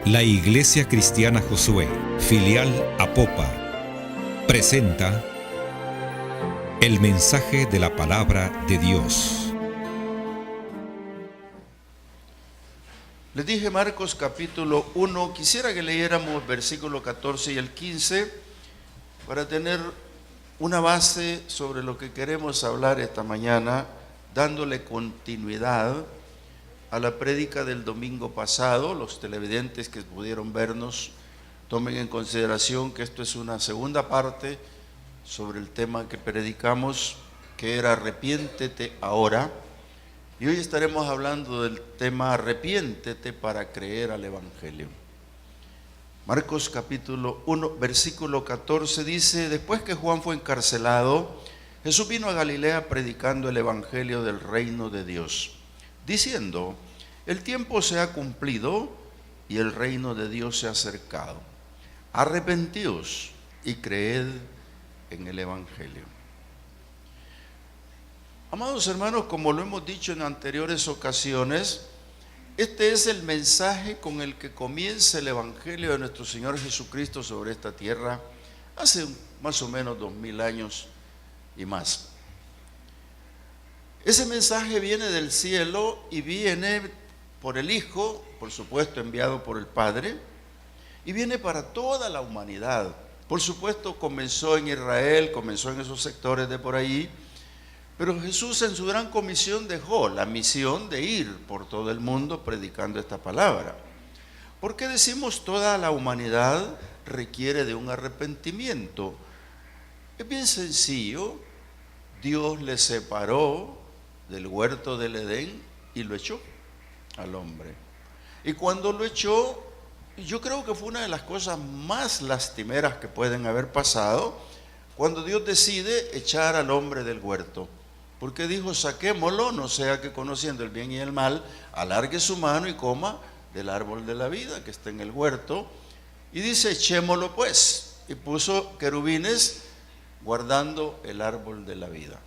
La Iglesia Cristiana Josué, filial Apopa, presenta el mensaje de la palabra de Dios. Les dije Marcos capítulo 1, quisiera que leyéramos versículo 14 y el 15 para tener una base sobre lo que queremos hablar esta mañana, dándole continuidad a la prédica del domingo pasado. Los televidentes que pudieron vernos, tomen en consideración que esto es una segunda parte sobre el tema que predicamos, que era arrepiéntete ahora. Y hoy estaremos hablando del tema arrepiéntete para creer al Evangelio. Marcos capítulo 1, versículo 14 dice: después que Juan fue encarcelado, Jesús vino a Galilea predicando el Evangelio del reino de Dios, diciendo: el tiempo se ha cumplido y el reino de Dios se ha acercado. Arrepentíos y creed en el Evangelio. Amados hermanos, como lo hemos dicho en anteriores ocasiones, este es el mensaje con el que comienza el Evangelio de nuestro Señor Jesucristo sobre esta tierra hace más o menos 2000 años y más. Ese mensaje viene del cielo y viene por el Hijo, por supuesto enviado por el Padre, y viene para toda la humanidad. Por supuesto comenzó en Israel, comenzó en esos sectores de por ahí, pero Jesús en su gran comisión dejó la misión de ir por todo el mundo predicando esta palabra. ¿Por qué decimos toda la humanidad requiere de un arrepentimiento? Es bien sencillo. Dios le separó del huerto del Edén y lo echó al hombre. Y cuando lo echó, yo creo que fue una de las cosas más lastimeras que pueden haber pasado, cuando Dios decide echar al hombre del huerto. Porque dijo: saquémoslo, no sea que conociendo el bien y el mal, alargue su mano y coma del árbol de la vida que está en el huerto. Y dice: echémoslo pues. Y puso querubines guardando el árbol de la vida.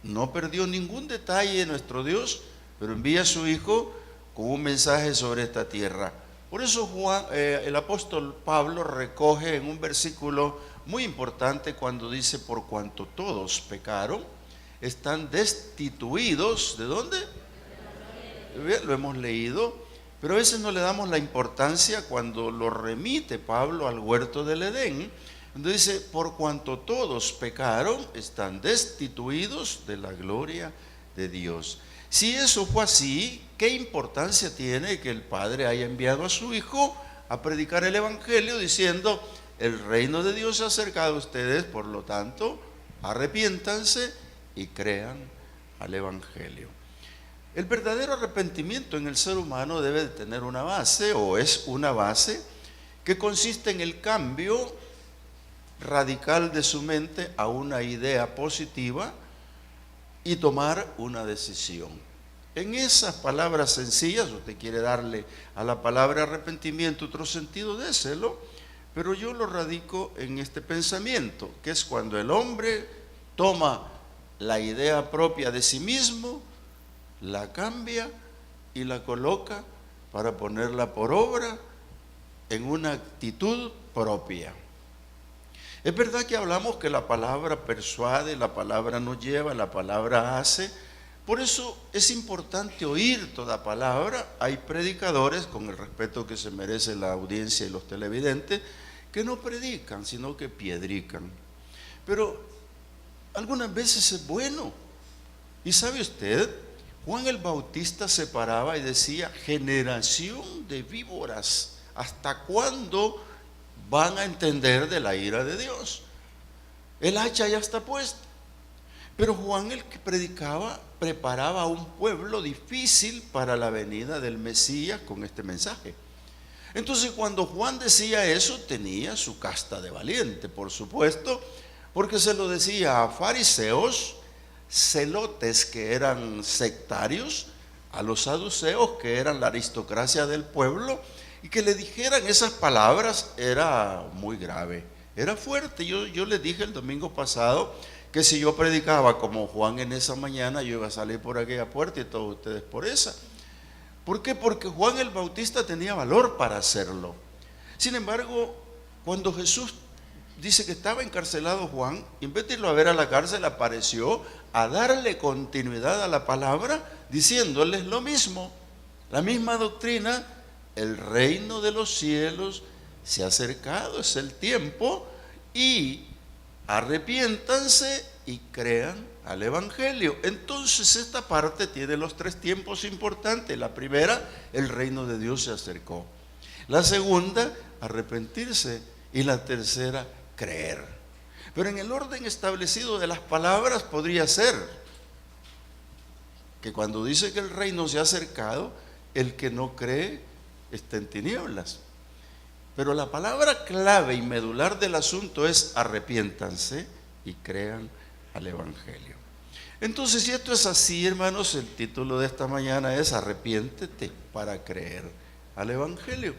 No perdió ningún detalle nuestro Dios, pero envía a su Hijo con un mensaje sobre esta tierra. Por eso el apóstol Pablo recoge en un versículo muy importante cuando dice: por cuanto todos pecaron, están destituidos. ¿De dónde? Lo hemos leído, pero a veces no le damos la importancia cuando lo remite Pablo al huerto del Edén, donde dice: por cuanto todos pecaron, están destituidos de la gloria de Dios. Si eso fue así, ¿qué importancia tiene que el Padre haya enviado a su Hijo a predicar el Evangelio diciendo: el reino de Dios se ha acercado a ustedes, por lo tanto, arrepiéntanse y crean al Evangelio? El verdadero arrepentimiento en el ser humano debe de tener una base, o es una base, que consiste en el cambio radical de su mente a una idea positiva y tomar una decisión. En esas palabras sencillas, usted quiere darle a la palabra arrepentimiento otro sentido, déselo, pero yo lo radico en este pensamiento, que es cuando el hombre toma la idea propia de sí mismo, la cambia y la coloca para ponerla por obra en una actitud propia. Es verdad que hablamos que la palabra persuade, la palabra nos lleva, la palabra hace. Por eso es importante oír toda palabra. Hay predicadores, con el respeto que se merece la audiencia y los televidentes, que no predican, sino que piedrican. Pero algunas veces es bueno. Y sabe usted, Juan el Bautista se paraba y decía: generación de víboras, ¿hasta cuándo van a entender de la ira de Dios? El hacha ya está puesta. Pero Juan, el que predicaba, preparaba a un pueblo difícil para la venida del Mesías con este mensaje. Entonces, cuando Juan decía eso, tenía su casta de valiente, por supuesto, porque se lo decía a fariseos, celotes que eran sectarios, a los saduceos que eran la aristocracia del pueblo, y que le dijeran esas palabras era muy grave, era fuerte. Yo les dije el domingo pasado que si yo predicaba como Juan en esa mañana, yo iba a salir por aquella puerta y todos ustedes por esa. ¿Por qué? Porque Juan el Bautista tenía valor para hacerlo. Sin embargo, cuando Jesús dice que estaba encarcelado Juan, en vez de irlo a ver a la cárcel, apareció a darle continuidad a la palabra, diciéndoles lo mismo, la misma doctrina: el reino de los cielos se ha acercado, es el tiempo, y arrepiéntanse y crean al Evangelio. Entonces esta parte tiene los tres tiempos importantes. La primera, el reino de Dios se acercó. La segunda, arrepentirse. Y la tercera, creer. Pero en el orden establecido de las palabras podría ser que cuando dice que el reino se ha acercado, el que no cree está en tinieblas. Pero la palabra clave y medular del asunto es arrepiéntanse y crean al Evangelio. Entonces, si esto es así, hermanos, el título de esta mañana es arrepiéntete para creer al Evangelio.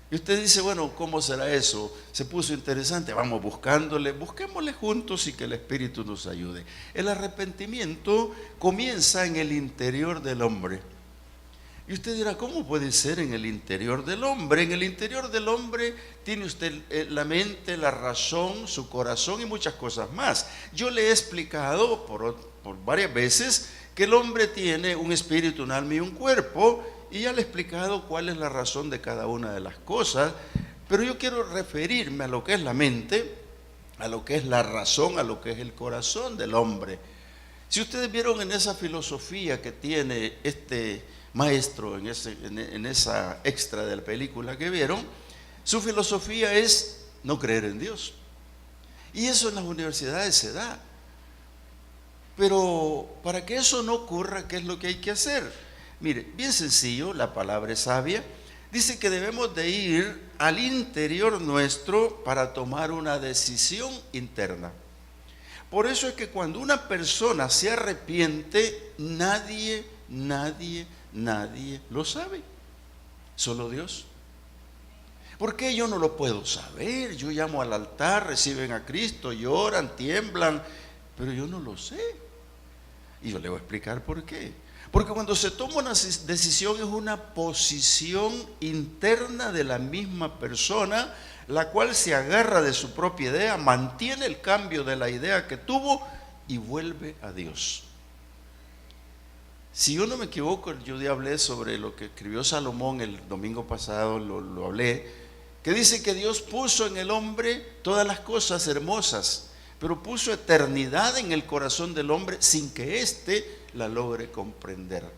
Y usted dice, bueno, ¿cómo será eso? Se puso interesante, vamos busquémosle juntos y que el Espíritu nos ayude. El arrepentimiento comienza en el interior del hombre. Y usted dirá, ¿cómo puede ser en el interior del hombre? En el interior del hombre tiene usted la mente, la razón, su corazón y muchas cosas más. Yo le he explicado por varias veces que el hombre tiene un espíritu, un alma y un cuerpo, y ya le he explicado cuál es la razón de cada una de las cosas, pero yo quiero referirme a lo que es la mente, a lo que es la razón, a lo que es el corazón del hombre. Si ustedes vieron en esa filosofía que tiene este maestro, en esa extra de la película que vieron, su filosofía es no creer en Dios. Y eso en las universidades se da. Pero para que eso no ocurra, ¿qué es lo que hay que hacer? Mire, bien sencillo, la palabra es sabia. Dice que debemos de ir al interior nuestro para tomar una decisión interna. Por eso es que cuando una persona se arrepiente, nadie lo sabe, solo Dios. ¿Por qué yo no lo puedo saber? Yo llamo al altar, reciben a Cristo, lloran, tiemblan, pero yo no lo sé. Y yo le voy a explicar por qué. Porque cuando se toma una decisión es una posición interna de la misma persona, la cual se agarra de su propia idea, mantiene el cambio de la idea que tuvo y vuelve a Dios. Si yo no me equivoco, yo ya hablé sobre lo que escribió Salomón el domingo pasado, lo hablé, que dice que Dios puso en el hombre todas las cosas hermosas, pero puso eternidad en el corazón del hombre sin que éste la logre comprender.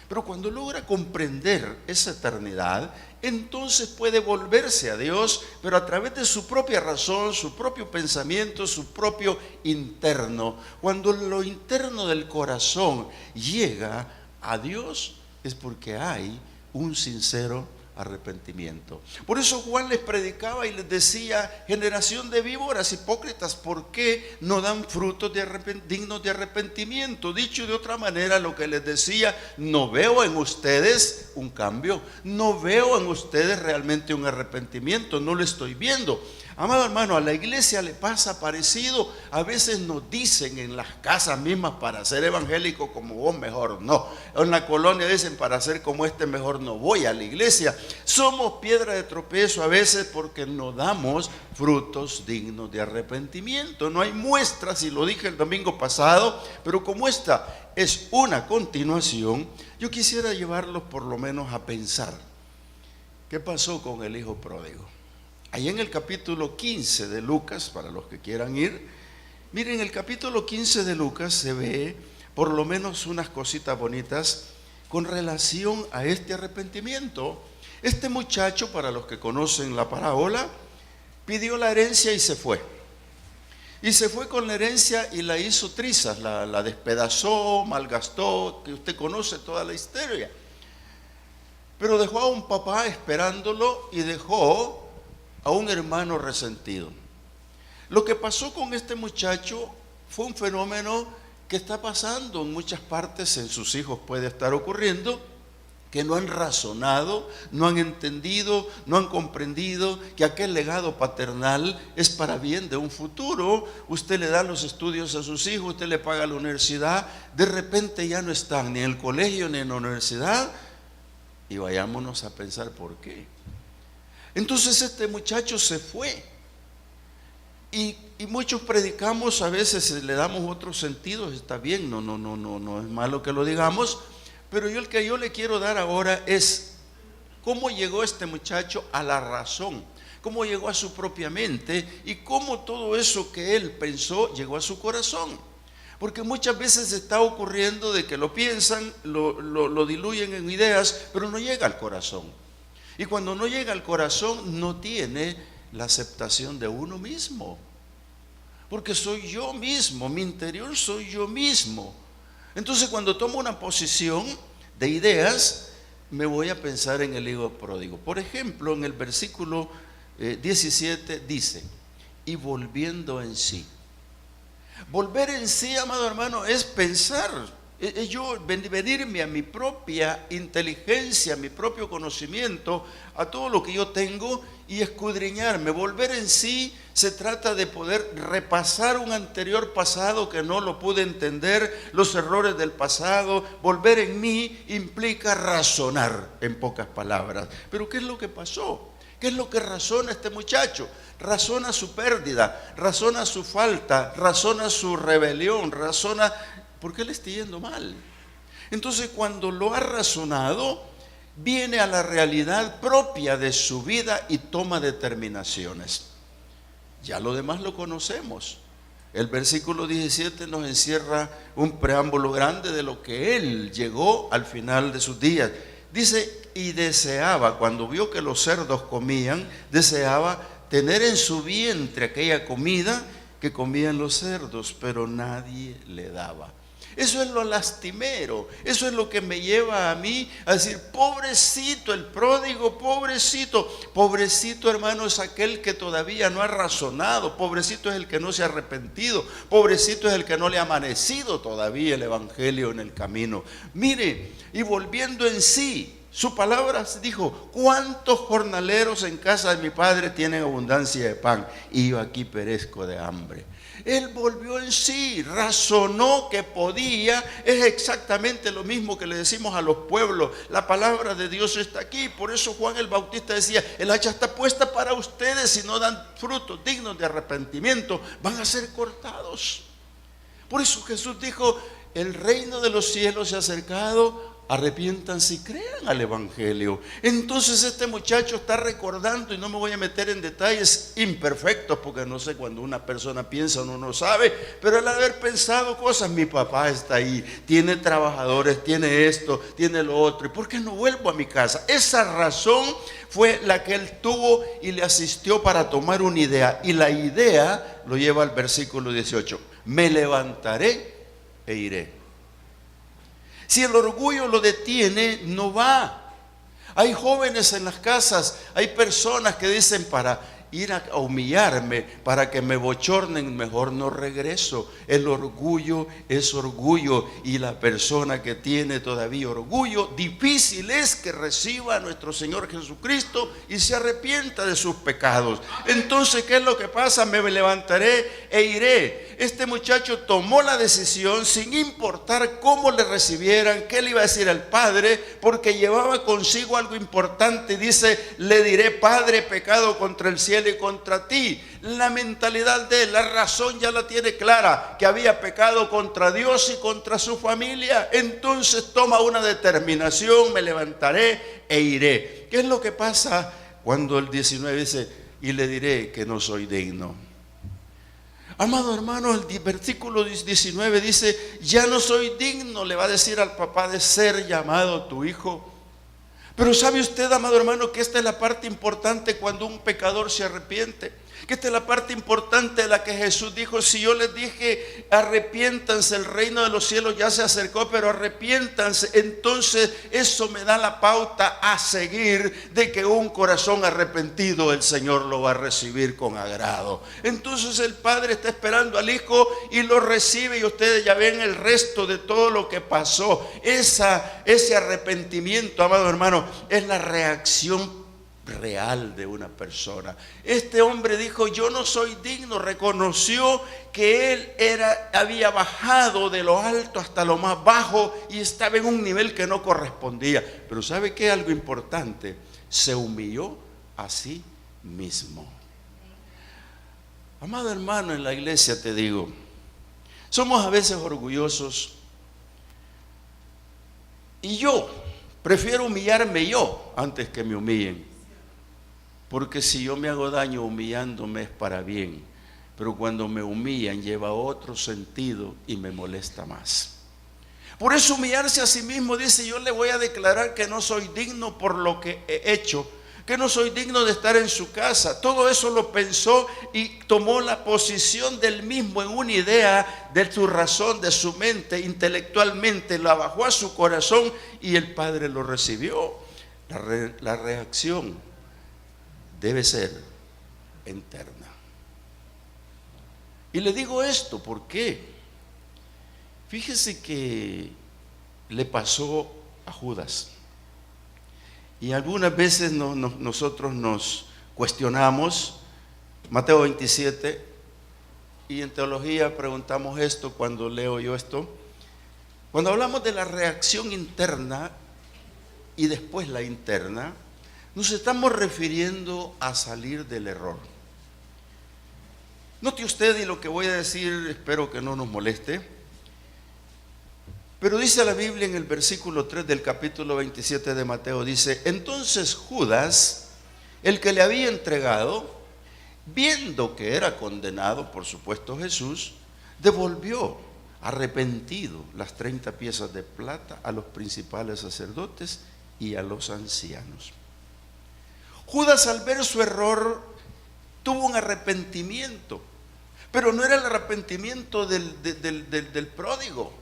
Pero cuando logra comprender esa eternidad, entonces puede volverse a Dios, pero a través de su propia razón, su propio pensamiento, su propio interno. Cuando lo interno del corazón llega a Dios, es porque hay un sincero arrepentimiento. Por eso Juan les predicaba y les decía: generación de víboras, hipócritas, ¿por qué no dan frutos dignos de arrepentimiento? Dicho de otra manera, lo que les decía: no veo en ustedes un cambio, no veo en ustedes realmente un arrepentimiento, no lo estoy viendo. Amado hermano, a la iglesia le pasa parecido. A veces nos dicen en las casas mismas: para ser evangélico como vos mejor no. En la colonia dicen: para ser como este mejor no voy a la iglesia. Somos piedra de tropiezo a veces porque no damos frutos dignos de arrepentimiento. No hay muestras, y lo dije el domingo pasado, pero como esta es una continuación, yo quisiera llevarlos por lo menos a pensar qué pasó con el hijo pródigo. Ahí en el capítulo 15 de Lucas, para los que quieran ir, miren, el capítulo 15 de Lucas se ve por lo menos unas cositas bonitas con relación a este arrepentimiento. Este muchacho, para los que conocen la parábola, pidió la herencia y se fue. Y se fue con la herencia y la hizo trizas, la despedazó, malgastó, que usted conoce toda la historia. Pero dejó a un papá esperándolo y dejó a un hermano resentido. Lo que pasó con este muchacho fue un fenómeno que está pasando en muchas partes, en sus hijos puede estar ocurriendo, que no han razonado, no han entendido, no han comprendido que aquel legado paternal es para bien de un futuro. Usted le da los estudios a sus hijos, usted le paga la universidad, de repente ya no están ni en el colegio ni en la universidad, Y vayámonos a pensar por qué. Entonces este muchacho se fue. Y muchos predicamos, a veces le damos otros sentidos, está bien, no es malo que lo digamos, pero el que yo le quiero dar ahora es cómo llegó este muchacho a la razón, cómo llegó a su propia mente y cómo todo eso que él pensó llegó a su corazón. Porque muchas veces está ocurriendo de que lo piensan, lo diluyen en ideas, pero no llega al corazón. Y cuando no llega al corazón, no tiene la aceptación de uno mismo. Porque soy yo mismo, mi interior soy yo mismo. Entonces cuando tomo una posición de ideas, me voy a pensar en el hijo pródigo. Por ejemplo, en el versículo 17 dice, y volviendo en sí. Volver en sí, amado hermano, es pensar, es yo venirme a mi propia inteligencia, a mi propio conocimiento, a todo lo que yo tengo y escudriñarme. Volver en sí se trata de poder repasar un anterior pasado que no lo pude entender, los errores del pasado. Volver en mí implica razonar, en pocas palabras. Pero ¿qué es lo que pasó? ¿Qué es lo que razona este muchacho? Razona su pérdida, razona su falta, razona su rebelión, razona por qué le está yendo mal. Entonces cuando lo ha razonado, viene a la realidad propia de su vida y toma determinaciones. Ya lo demás lo conocemos. El versículo 17 nos encierra un preámbulo grande de lo que él llegó al final de sus días. Dice, y deseaba, cuando vio que los cerdos comían, deseaba tener en su vientre aquella comida que comían los cerdos, pero nadie le daba. Eso es lo lastimero, eso es lo que me lleva a mí a decir, pobrecito el pródigo, pobrecito. Pobrecito, hermano, es aquel que todavía no ha razonado, pobrecito es el que no se ha arrepentido, pobrecito es el que no le ha amanecido todavía el evangelio en el camino. Mire, y volviendo en sí, su palabra dijo, ¿cuántos jornaleros en casa de mi padre tienen abundancia de pan? Y yo aquí perezco de hambre. Él volvió en sí, razonó que podía. Es exactamente lo mismo que le decimos a los pueblos. La palabra de Dios está aquí. Por eso Juan el Bautista decía, el hacha está puesta para ustedes. Si no dan frutos dignos de arrepentimiento, van a ser cortados. Por eso Jesús dijo, el reino de los cielos se ha acercado. Arrepiéntanse y crean al evangelio. Entonces este muchacho está recordando, y no me voy a meter en detalles imperfectos porque no sé, cuando una persona piensa uno no sabe, pero al haber pensado cosas, mi papá está ahí, tiene trabajadores, tiene esto, tiene lo otro, ¿y por qué no vuelvo a mi casa? Esa razón fue la que él tuvo y le asistió para tomar una idea, y la idea lo lleva al versículo 18, me levantaré e iré. Si el orgullo lo detiene, no va. Hay jóvenes en las casas, hay personas que dicen, para ir a humillarme, para que me bochornen, mejor no regreso. El orgullo es orgullo, y la persona que tiene todavía orgullo, difícil es que reciba a nuestro Señor Jesucristo y se arrepienta de sus pecados. Entonces, ¿qué es lo que pasa? Me levantaré e iré. Este muchacho tomó la decisión sin importar cómo le recibieran, qué le iba a decir al padre, porque llevaba consigo algo importante. Dice, le diré, Padre, he pecado contra el cielo y contra ti. La mentalidad de él, la razón ya la tiene clara, que había pecado contra Dios y contra su familia. Entonces toma una determinación, me levantaré e iré. ¿Qué es lo que pasa cuando el 19 dice, y le diré que no soy digno? Amado hermano, el versículo 19 dice, ya no soy digno, le va a decir al papá, de ser llamado tu hijo. Pero ¿sabe usted, amado hermano, que esta es la parte importante cuando un pecador se arrepiente? Que esta es la parte importante de la que Jesús dijo, si yo les dije, arrepiéntanse, el reino de los cielos ya se acercó, pero arrepiéntanse, entonces eso me da la pauta a seguir, de que un corazón arrepentido el Señor lo va a recibir con agrado. Entonces el Padre está esperando al Hijo y lo recibe, y ustedes ya ven el resto de todo lo que pasó. Ese arrepentimiento, amado hermano, es la reacción real de una persona. Este hombre dijo: yo no soy digno. Reconoció que él había bajado de lo alto hasta lo más bajo y estaba en un nivel que no correspondía. Pero ¿sabe qué? Algo importante: se humilló a sí mismo. Amado hermano, en la iglesia te digo, somos a veces orgullosos, y yo prefiero humillarme yo antes que me humillen, porque si yo me hago daño humillándome es para bien, pero cuando me humillan lleva otro sentido y me molesta más. Por eso humillarse a sí mismo, dice: yo le voy a declarar que no soy digno por lo que he hecho, que no soy digno de estar en su casa. Todo eso lo pensó y tomó la posición del mismo en una idea de su razón, de su mente, intelectualmente, la bajó a su corazón y el Padre lo recibió. La reacción debe ser interna. Y le digo esto, ¿por qué? Fíjese que le pasó a Judas. Y algunas veces nosotros nos cuestionamos, Mateo 27, y en teología preguntamos esto cuando leo yo esto. Cuando hablamos de la reacción interna y después la interna, nos estamos refiriendo a salir del error. Note usted, y lo que voy a decir espero que no nos moleste, pero dice la Biblia en el versículo 3 del capítulo 27 de Mateo, dice: entonces Judas, el que le había entregado, viendo que era condenado, por supuesto Jesús, devolvió arrepentido las 30 piezas de plata a los principales sacerdotes y a los ancianos. Judas, al ver su error, tuvo un arrepentimiento, pero no era el arrepentimiento del pródigo.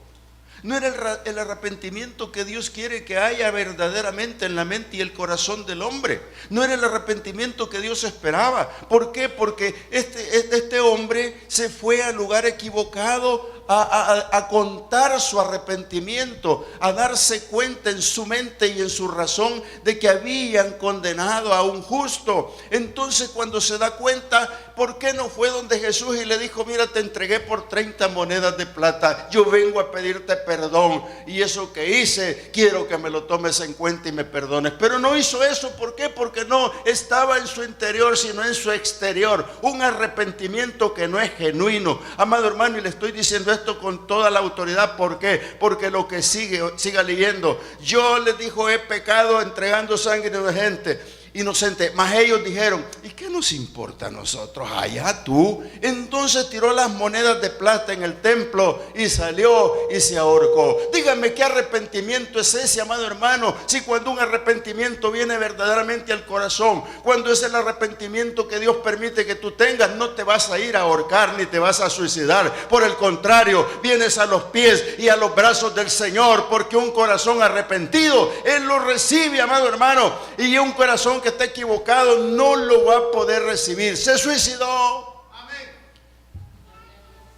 No era el arrepentimiento que Dios quiere que haya verdaderamente en la mente y el corazón del hombre. No era el arrepentimiento que Dios esperaba. ¿Por qué? Porque este hombre se fue al lugar equivocado a contar su arrepentimiento, a darse cuenta en su mente y en su razón de que habían condenado a un justo. Entonces, cuando se da cuenta, ¿por qué no fue donde Jesús y le dijo: mira, te entregué por 30 monedas de plata, yo vengo a pedirte perdón, y eso que hice quiero que me lo tomes en cuenta y me perdones? Pero no hizo eso. ¿Por qué? Porque no estaba en su interior, sino en su exterior, un arrepentimiento que no es genuino. Amado hermano, y le estoy diciendo esto con toda la autoridad. ¿Por qué? Porque lo que siga leyendo: yo les dijo, he pecado entregando sangre de gente inocente. Mas ellos dijeron: ¿y qué nos importa a nosotros? Allá tú. Entonces tiró las monedas de plata en el templo y salió y se ahorcó. Dígame, ¿qué arrepentimiento es ese, amado hermano? Si cuando un arrepentimiento viene verdaderamente al corazón, cuando es el arrepentimiento que Dios permite que tú tengas, no te vas a ir a ahorcar ni te vas a suicidar. Por el contrario, vienes a los pies y a los brazos del Señor, porque un corazón arrepentido, Él lo recibe, amado hermano, y un corazón que está equivocado no lo va a poder recibir. Se suicidó. Amén.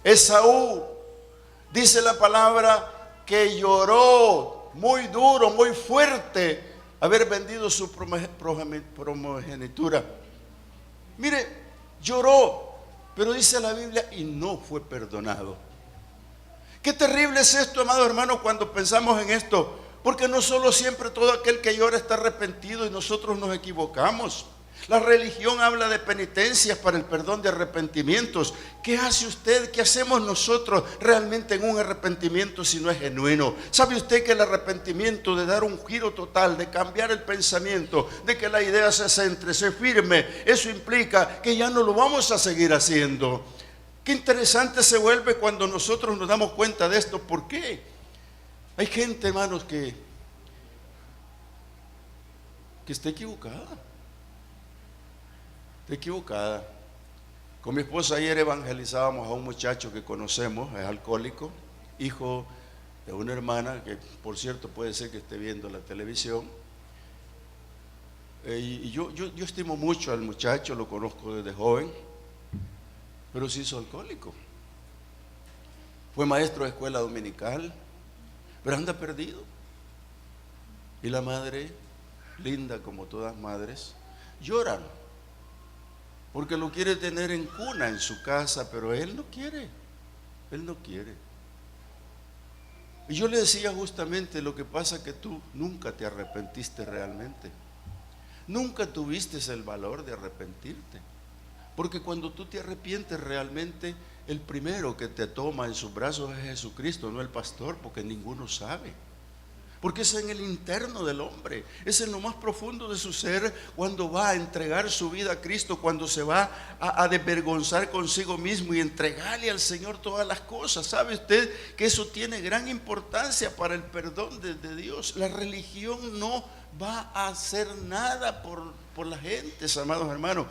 Esaú, dice la palabra, que lloró muy duro, muy fuerte, haber vendido su primogenitura. Mire, lloró, pero dice la Biblia, y no fue perdonado. Qué terrible es esto, amado hermano, cuando pensamos en esto. Porque no solo siempre todo aquel que llora está arrepentido, y nosotros nos equivocamos. La religión habla de penitencias para el perdón de arrepentimientos. ¿Qué hace usted? ¿Qué hacemos nosotros realmente en un arrepentimiento si no es genuino? ¿Sabe usted que el arrepentimiento de dar un giro total, de cambiar el pensamiento, de que la idea se centre, se firme, eso implica que ya no lo vamos a seguir haciendo? Qué interesante se vuelve cuando nosotros nos damos cuenta de esto. ¿Por qué? Hay gente, hermanos, que está equivocada. Está equivocada. Con mi esposa ayer evangelizábamos a un muchacho que conocemos, es alcohólico, hijo de una hermana que, por cierto, puede ser que esté viendo la televisión. Y yo estimo mucho al muchacho, lo conozco desde joven, pero se hizo alcohólico. Fue maestro de escuela dominical, pero anda perdido. Y la madre, linda como todas madres, lloran porque lo quiere tener en cuna en su casa, pero él no quiere. Él no quiere. Y yo le decía justamente, lo que pasa es que tú nunca te arrepentiste realmente. Nunca tuviste el valor de arrepentirte. Porque cuando tú te arrepientes realmente, el primero que te toma en sus brazos es Jesucristo, no el pastor, porque ninguno sabe. Porque es en el interno del hombre, es en lo más profundo de su ser, cuando va a entregar su vida a Cristo, cuando se va a desvergonzar consigo mismo y entregarle al Señor todas las cosas. ¿Sabe usted que eso tiene gran importancia para el perdón de Dios? La religión no va a hacer nada por la gente, amados hermanos.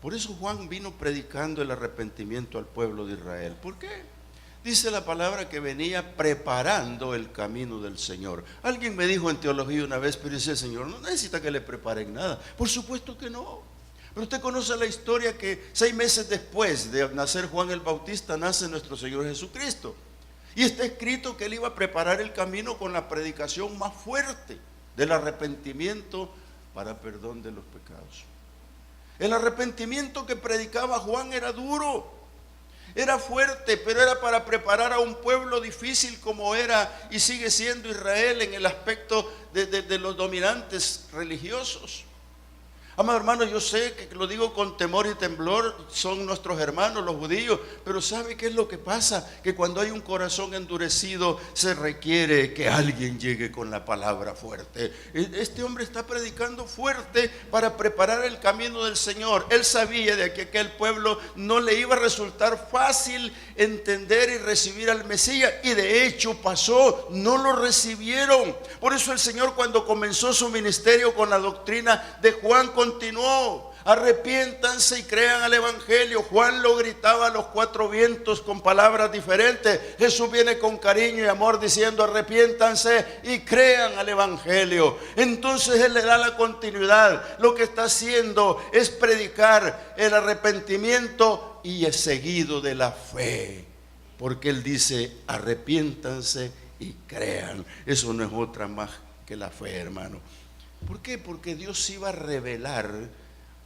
Por eso Juan vino predicando el arrepentimiento al pueblo de Israel. ¿Por qué? Dice la palabra que venía preparando el camino del Señor. Alguien me dijo en teología una vez, pero dice el Señor, no necesita que le preparen nada. Por supuesto que no. Pero usted conoce la historia que 6 meses después de nacer Juan el Bautista, nace nuestro Señor Jesucristo. Y está escrito que Él iba a preparar el camino con la predicación más fuerte del arrepentimiento para perdón de los pecados. El arrepentimiento que predicaba Juan era duro. Era fuerte, pero era para preparar a un pueblo difícil como era y sigue siendo Israel en el aspecto de los dominantes religiosos. Amados hermanos, yo sé que lo digo con temor y temblor, son nuestros hermanos los judíos, pero ¿sabe qué es lo que pasa? Que cuando hay un corazón endurecido se requiere que alguien llegue con la palabra fuerte. Este hombre está predicando fuerte para preparar el camino del Señor. Él sabía de que aquel pueblo no le iba a resultar fácil entender y recibir al Mesías, y de hecho pasó, no lo recibieron. Por eso el Señor, cuando comenzó su ministerio con la doctrina de Juan, continuó: arrepiéntanse y crean al Evangelio. Juan lo gritaba a los 4 vientos con palabras diferentes. Jesús viene con cariño y amor diciendo: arrepiéntanse y crean al Evangelio. Entonces Él le da la continuidad. Lo que está haciendo es predicar el arrepentimiento y es seguido de la fe, porque Él dice: arrepiéntanse y crean. Eso no es otra más que la fe, hermano. ¿Por qué? Porque Dios iba a revelar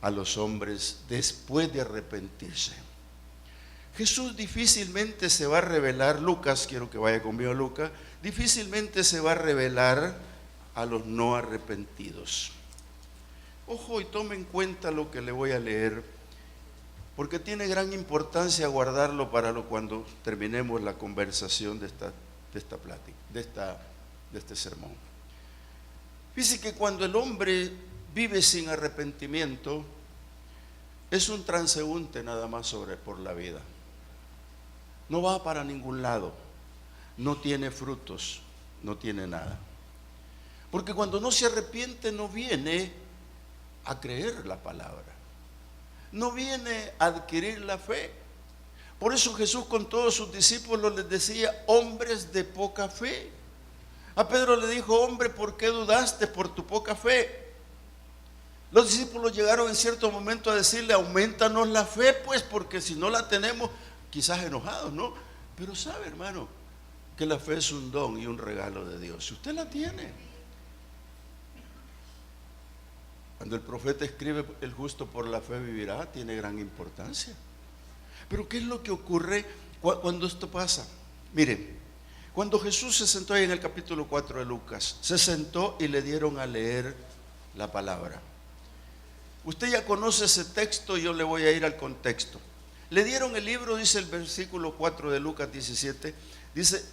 a los hombres después de arrepentirse. Jesús difícilmente se va a revelar, Lucas, quiero que vaya conmigo a Lucas, difícilmente se va a revelar a los no arrepentidos. Ojo y tome en cuenta lo que le voy a leer, porque tiene gran importancia guardarlo para cuando terminemos la conversación de esta plática, de este sermón. Fíjese que cuando el hombre vive sin arrepentimiento, es un transeúnte nada más por la vida. No va para ningún lado, no tiene frutos, no tiene nada. Porque cuando no se arrepiente, no viene a creer la palabra, no viene a adquirir la fe. Por eso Jesús con todos sus discípulos les decía: hombres de poca fe. A Pedro le dijo: hombre, ¿por qué dudaste por tu poca fe? Los discípulos llegaron en cierto momento a decirle: aumentanos la fe, pues, porque si no la tenemos, quizás enojados, ¿no? Pero sabe, hermano, que la fe es un don y un regalo de Dios. Si usted la tiene. Cuando el profeta escribe: el justo por la fe vivirá, tiene gran importancia. Pero ¿qué es lo que ocurre cuando esto pasa? Miren, cuando Jesús se sentó ahí en el capítulo 4 de Lucas, se sentó y le dieron a leer la palabra. Usted ya conoce ese texto, yo le voy a ir al contexto. Le dieron el libro, dice el versículo 4 de Lucas 17, dice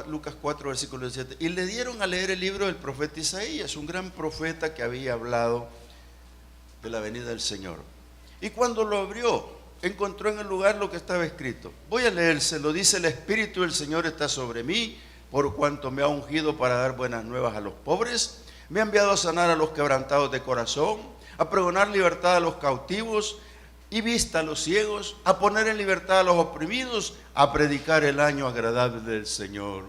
Lucas 4, versículo 17, y le dieron a leer el libro del profeta Isaías, un gran profeta que había hablado de la venida del Señor. Y cuando lo abrió, encontró en el lugar lo que estaba escrito. Voy a leérselo. Dice: el Espíritu del Señor está sobre mí, por cuanto me ha ungido para dar buenas nuevas a los pobres. Me ha enviado a sanar a los quebrantados de corazón, a pregonar libertad a los cautivos y vista a los ciegos, a poner en libertad a los oprimidos, a predicar el año agradable del Señor.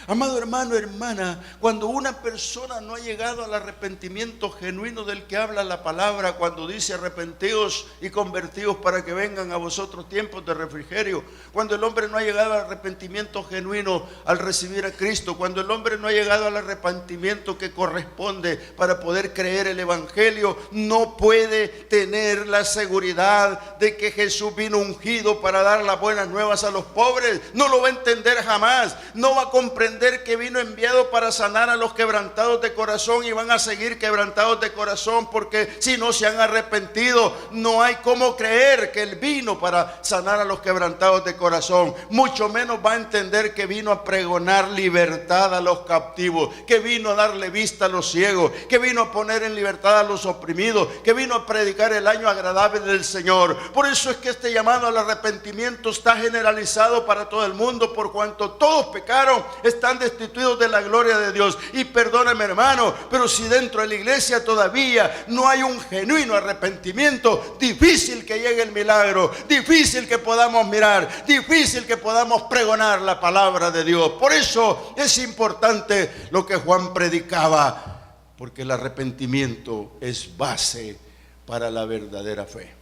Amado hermano, hermana, cuando una persona no ha llegado al arrepentimiento genuino del que habla la palabra, cuando dice arrepentíos y convertíos para que vengan a vosotros tiempos de refrigerio, cuando el hombre no ha llegado al arrepentimiento genuino al recibir a Cristo, cuando el hombre no ha llegado al arrepentimiento que corresponde para poder creer el evangelio, no puede tener la seguridad de que Jesús vino ungido para dar las buenas nuevas a los pobres. No lo va a entender jamás, no va a comprender que vino enviado para sanar a los quebrantados de corazón, y van a seguir quebrantados de corazón porque si no se han arrepentido, no hay cómo creer que Él vino para sanar a los quebrantados de corazón. Mucho menos va a entender que vino a pregonar libertad a los captivos, que vino a darle vista a los ciegos, que vino a poner en libertad a los oprimidos, que vino a predicar el año agradable del Señor. Por eso es que este llamado al arrepentimiento está generalizado para todo el mundo, por cuanto todos pecaron, están destituidos de la gloria de Dios. Y perdóname, hermano, pero si dentro de la iglesia todavía no hay un genuino arrepentimiento, difícil que llegue el milagro, difícil que podamos mirar, difícil que podamos pregonar la palabra de Dios. Por eso es importante lo que Juan predicaba, porque el arrepentimiento es base para la verdadera fe.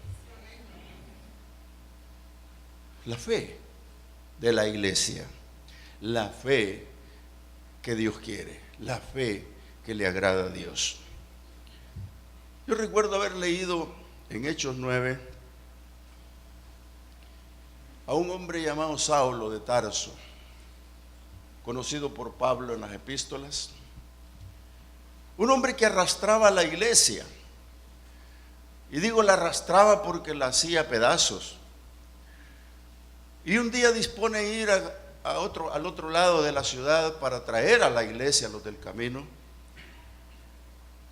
La fe de la iglesia, la fe que Dios quiere, la fe que le agrada a Dios. Yo recuerdo haber leído en Hechos 9 a un hombre llamado Saulo de Tarso, conocido por Pablo en las epístolas, un hombre que arrastraba a la iglesia, y digo la arrastraba porque la hacía pedazos, y un día dispone ir al otro lado de la ciudad para traer a la iglesia a los del camino,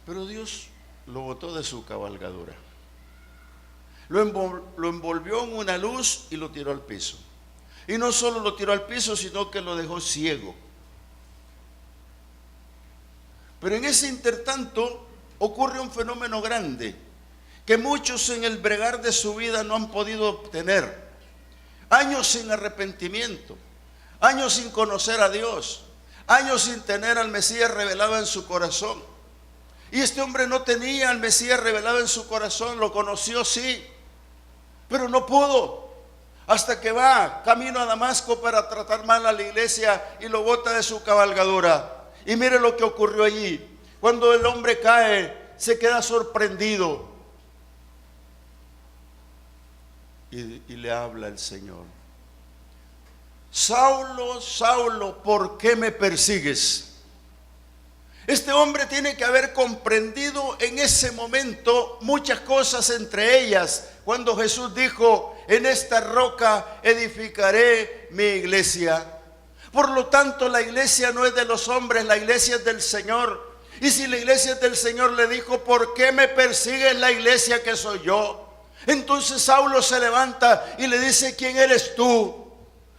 pero Dios lo botó de su cabalgadura, lo envolvió en una luz y lo tiró al piso. Y no solo lo tiró al piso, sino que lo dejó ciego. Pero en ese intertanto ocurre un fenómeno grande que muchos en el bregar de su vida no han podido obtener. Años sin arrepentimiento, años sin conocer a Dios, años sin tener al Mesías revelado en su corazón. Y este hombre no tenía al Mesías revelado en su corazón, lo conoció sí, pero no pudo, hasta que va camino a Damasco para tratar mal a la iglesia y lo bota de su cabalgadura. Y mire lo que ocurrió allí. Cuando el hombre cae, se queda sorprendido y le habla el Señor: Saulo, Saulo, ¿por qué me persigues? Este hombre tiene que haber comprendido en ese momento muchas cosas, entre ellas cuando Jesús dijo: en esta roca edificaré mi iglesia. Por lo tanto, la iglesia no es de los hombres, la iglesia es del Señor. Y si la iglesia es del Señor, le dijo: ¿por qué me persigues? La iglesia que soy yo. Entonces Saulo se levanta y le dice: ¿quién eres tú?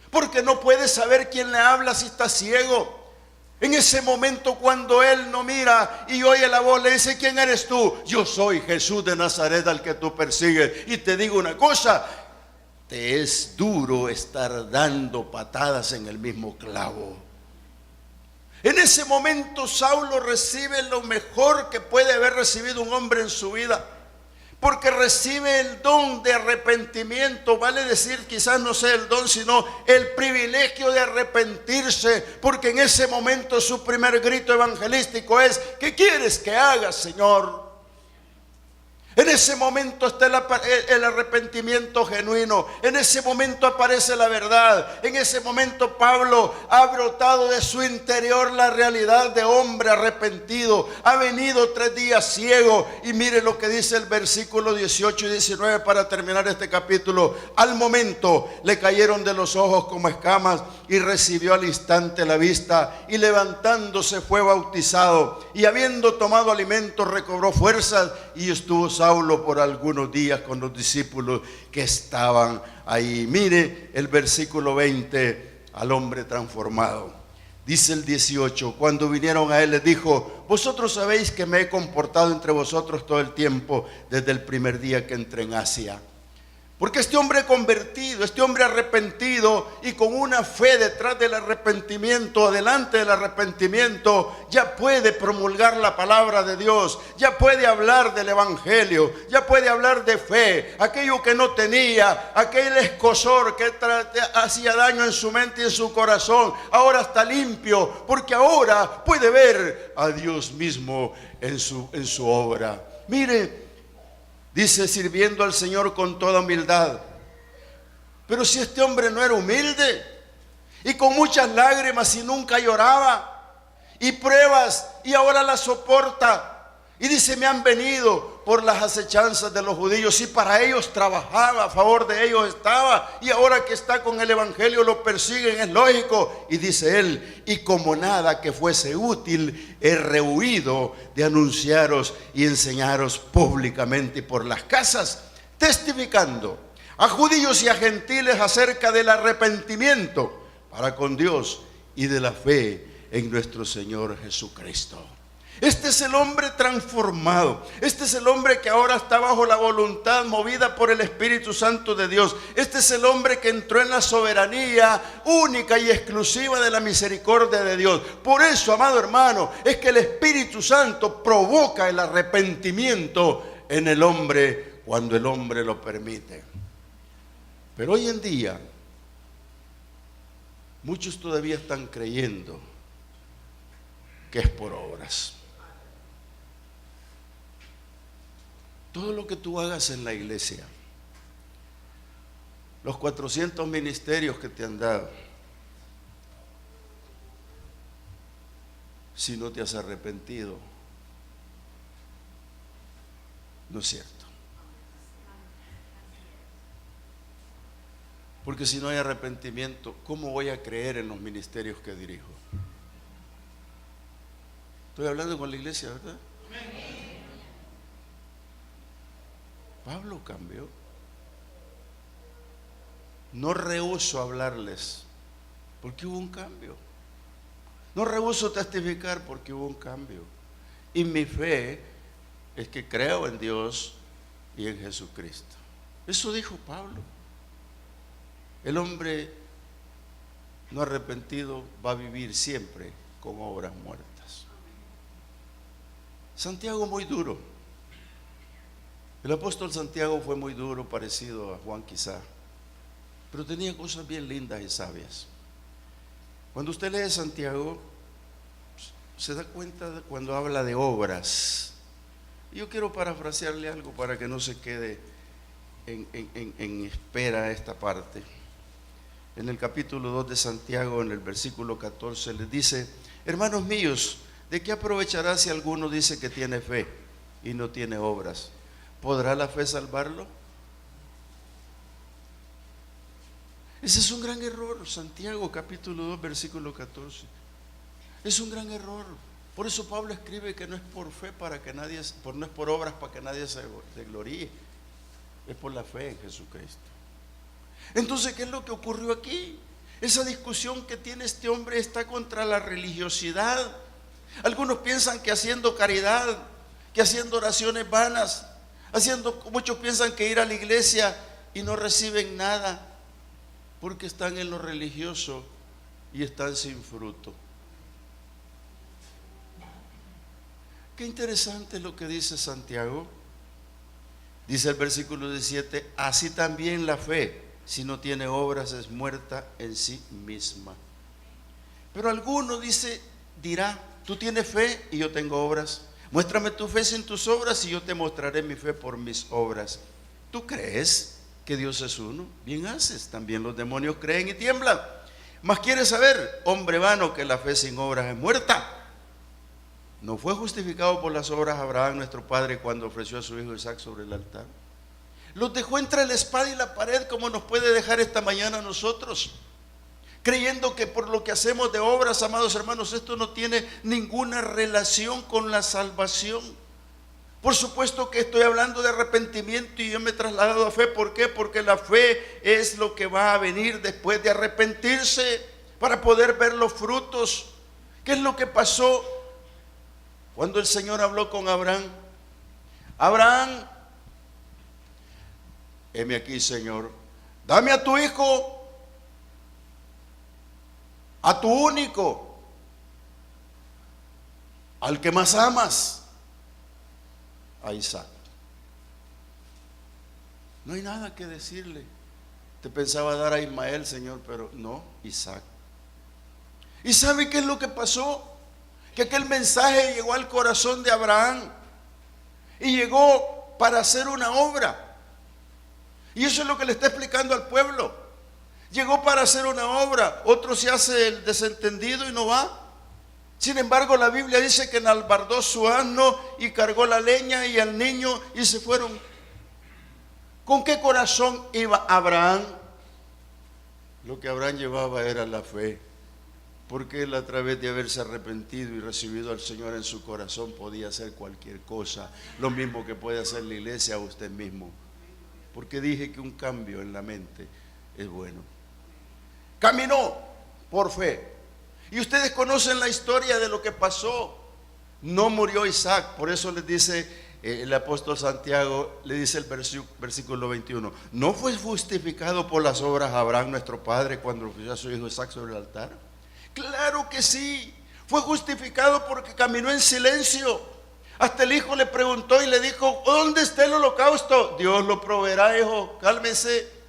Porque no puede saber quién le habla si está ciego. En ese momento, cuando él no mira y oye la voz, le dice: ¿quién eres tú? Yo soy Jesús de Nazaret, al que tú persigues. Y te digo una cosa, te es duro estar dando patadas en el mismo clavo. En ese momento Saulo recibe lo mejor que puede haber recibido un hombre en su vida, porque recibe el don de arrepentimiento, vale decir, quizás no sea el don, sino el privilegio de arrepentirse, porque en ese momento su primer grito evangelístico es: ¿qué quieres que haga, Señor? En ese momento está el arrepentimiento genuino. En ese momento aparece la verdad. En ese momento Pablo ha brotado de su interior la realidad de hombre arrepentido. Ha venido 3 días ciego. Y mire lo que dice el versículo 18 y 19 para terminar este capítulo. Al momento le cayeron de los ojos como escamas y recibió al instante la vista. Y levantándose fue bautizado. Y habiendo tomado alimento recobró fuerzas y estuvo Saulo por algunos días con los discípulos que estaban ahí. Mire el versículo 20, al hombre transformado. Dice el 18, cuando vinieron a él les dijo: vosotros sabéis que me he comportado entre vosotros todo el tiempo desde el primer día que entré en Asia. Porque este hombre convertido, este hombre arrepentido y con una fe detrás del arrepentimiento, adelante del arrepentimiento, ya puede promulgar la palabra de Dios, ya puede hablar del evangelio, ya puede hablar de fe, aquello que no tenía, aquel escozor que hacía daño en su mente y en su corazón, ahora está limpio, porque ahora puede ver a Dios mismo en su obra. Mire, dice, sirviendo al Señor con toda humildad. Pero si este hombre no era humilde, y con muchas lágrimas y nunca lloraba, y pruebas, y ahora las soporta, y dice, me han venido por las acechanzas de los judíos, y para ellos trabajaba, a favor de ellos estaba, y ahora que está con el evangelio lo persiguen, es lógico. Y dice él, y como nada que fuese útil, he rehuido de anunciaros y enseñaros públicamente por las casas, testificando a judíos y a gentiles acerca del arrepentimiento para con Dios y de la fe en nuestro Señor Jesucristo. Este es el hombre transformado. Este es el hombre que ahora está bajo la voluntad movida por el Espíritu Santo de Dios. Este es el hombre que entró en la soberanía única y exclusiva de la misericordia de Dios. Por eso, amado hermano, es que el Espíritu Santo provoca el arrepentimiento en el hombre cuando el hombre lo permite. Pero hoy en día, muchos todavía están creyendo que es por obras. Todo lo que tú hagas en la iglesia, los 400 ministerios que te han dado, si no te has arrepentido, no es cierto. Porque si no hay arrepentimiento, ¿cómo voy a creer en los ministerios que dirijo? Estoy hablando con la iglesia, ¿verdad? Pablo cambió. No rehúso hablarles porque hubo un cambio. No rehúso testificar porque hubo un cambio. Y mi fe es que creo en Dios y en Jesucristo. Eso dijo Pablo. El hombre no arrepentido va a vivir siempre con obras muertas. Santiago muy duro. El apóstol Santiago fue muy duro, parecido a Juan quizá, pero tenía cosas bien lindas y sabias. Cuando usted lee Santiago, se da cuenta de cuando habla de obras. Yo quiero parafrasearle algo para que no se quede en espera esta parte. En el capítulo 2 de Santiago, en el versículo 14, les dice: hermanos míos, ¿de qué aprovechará si alguno dice que tiene fe y no tiene obras? ¿Podrá la fe salvarlo? Ese es un gran error. Santiago capítulo 2 versículo 14. Es un gran error. Por eso Pablo escribe que no es por fe para que nadie, no es por obras para que nadie se gloríe. Es por la fe en Jesucristo. Entonces, ¿qué es lo que ocurrió aquí? Esa discusión que tiene este hombre está contra la religiosidad. Algunos piensan que haciendo caridad, que haciendo oraciones vanas, muchos piensan que ir a la iglesia y no reciben nada porque están en lo religioso y están sin fruto. Qué interesante lo que dice Santiago. Dice el versículo 17: así también la fe, si no tiene obras, es muerta en sí misma. Pero alguno dirá: tú tienes fe y yo tengo obras. Muéstrame tu fe sin tus obras y yo te mostraré mi fe por mis obras. ¿Tú crees que Dios es uno? Bien haces, también los demonios creen y tiemblan. Mas quieres saber, hombre vano, que la fe sin obras es muerta. ¿No fue justificado por las obras Abraham, nuestro padre, cuando ofreció a su hijo Isaac sobre el altar? Los dejó entre la espada y la pared, como nos puede dejar esta mañana a nosotros, creyendo que por lo que hacemos de obras, amados hermanos, esto no tiene ninguna relación con la salvación. Por supuesto que estoy hablando de arrepentimiento y yo me he trasladado a fe. ¿Por qué? Porque la fe es lo que va a venir después de arrepentirse, para poder ver los frutos. ¿Qué es lo que pasó cuando el Señor habló con Abraham? Abraham heme aquí, Señor, dame a tu hijo, a tu único, al que más amas, a Isaac. No hay nada que decirle. Te pensaba dar a Ismael, Señor, pero no, Isaac. ¿Y sabe qué es lo que pasó? Que aquel mensaje llegó al corazón de Abraham y llegó para hacer una obra. Y eso es lo que le está explicando al pueblo. Llegó para hacer una obra. Otro se hace el desentendido y no va. Sin embargo, la Biblia dice que enalbardó su asno y cargó la leña y al niño y se fueron. ¿Con qué corazón iba Abraham? Lo que Abraham llevaba era la fe, porque él, a través de haberse arrepentido y recibido al Señor en su corazón, podía hacer cualquier cosa, lo mismo que puede hacer la iglesia a usted mismo, porque dije que un cambio en la mente es bueno. Caminó por fe, y ustedes conocen la historia de lo que pasó. No murió Isaac, por eso les dice el apóstol Santiago, le dice el versículo 21, ¿no fue justificado por las obras Abraham nuestro padre cuando ofreció a su hijo Isaac sobre el altar? Claro que sí, fue justificado porque caminó en silencio. Hasta el hijo le preguntó y le dijo, ¿dónde está el holocausto? Dios lo proveerá, hijo, cálmese.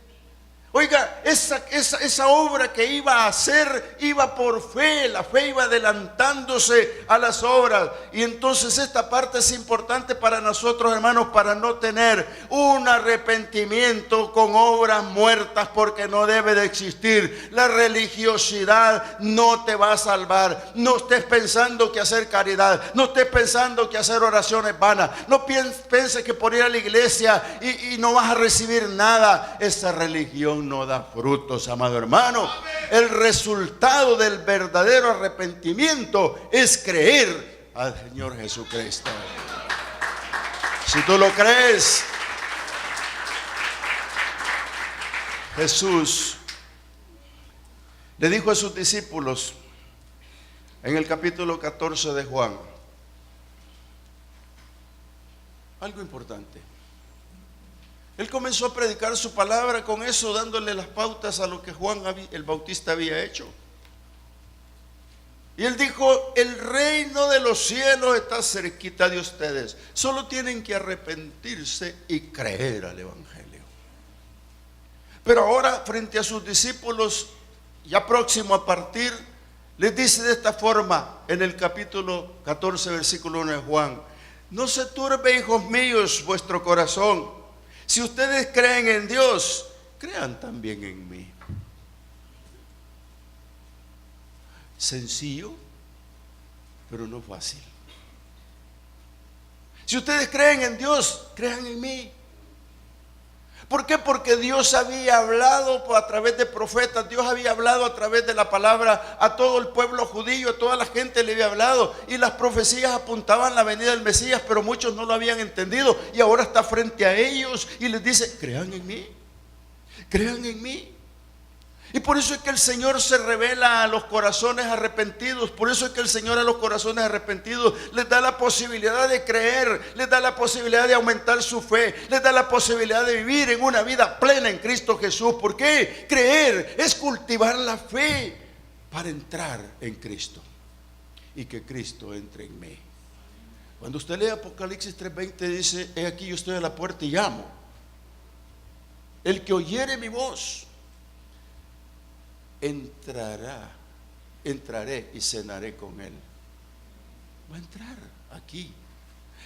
Oiga, esa obra que iba a hacer iba por fe, la fe iba adelantándose a las obras. Y entonces esta parte es importante para nosotros, hermanos, para no tener un arrepentimiento con obras muertas, porque no debe de existir. La religiosidad no te va a salvar. No estés pensando que hacer caridad, no estés pensando que hacer oraciones vanas, no pienses que por ir a la iglesia y no vas a recibir nada. Esa religión no da frutos, amado hermano. El resultado del verdadero arrepentimiento es creer al Señor Jesucristo. Si tú lo crees, Jesús le dijo a sus discípulos en el capítulo 14 de Juan algo importante. Él comenzó a predicar su palabra con eso, dándole las pautas a lo que Juan el Bautista había hecho. Y él dijo, el reino de los cielos está cerquita de ustedes. Solo tienen que arrepentirse y creer al Evangelio. Pero ahora, frente a sus discípulos, ya próximo a partir, les dice de esta forma, en el capítulo 14, versículo 1 de Juan, no se turbe, hijos míos, vuestro corazón. Si ustedes creen en Dios, crean también en mí. Sencillo, pero no fácil. Si ustedes creen en Dios, crean en mí. ¿Por qué? Porque Dios había hablado a través de profetas, Dios había hablado a través de la palabra a todo el pueblo judío, a toda la gente le había hablado, y las profecías apuntaban la venida del Mesías, pero muchos no lo habían entendido, y ahora está frente a ellos y les dice, crean en mí, crean en mí. Y por eso es que el Señor se revela a los corazones arrepentidos. Por eso es que el Señor a los corazones arrepentidos les da la posibilidad de creer, les da la posibilidad de aumentar su fe, les da la posibilidad de vivir en una vida plena en Cristo Jesús. ¿Por qué? Creer es cultivar la fe para entrar en Cristo y que Cristo entre en mí. Cuando usted lee Apocalipsis 3:20 dice, he aquí yo estoy a la puerta y llamo. El que oyere mi voz entraré y cenaré con él. Va a entrar aquí.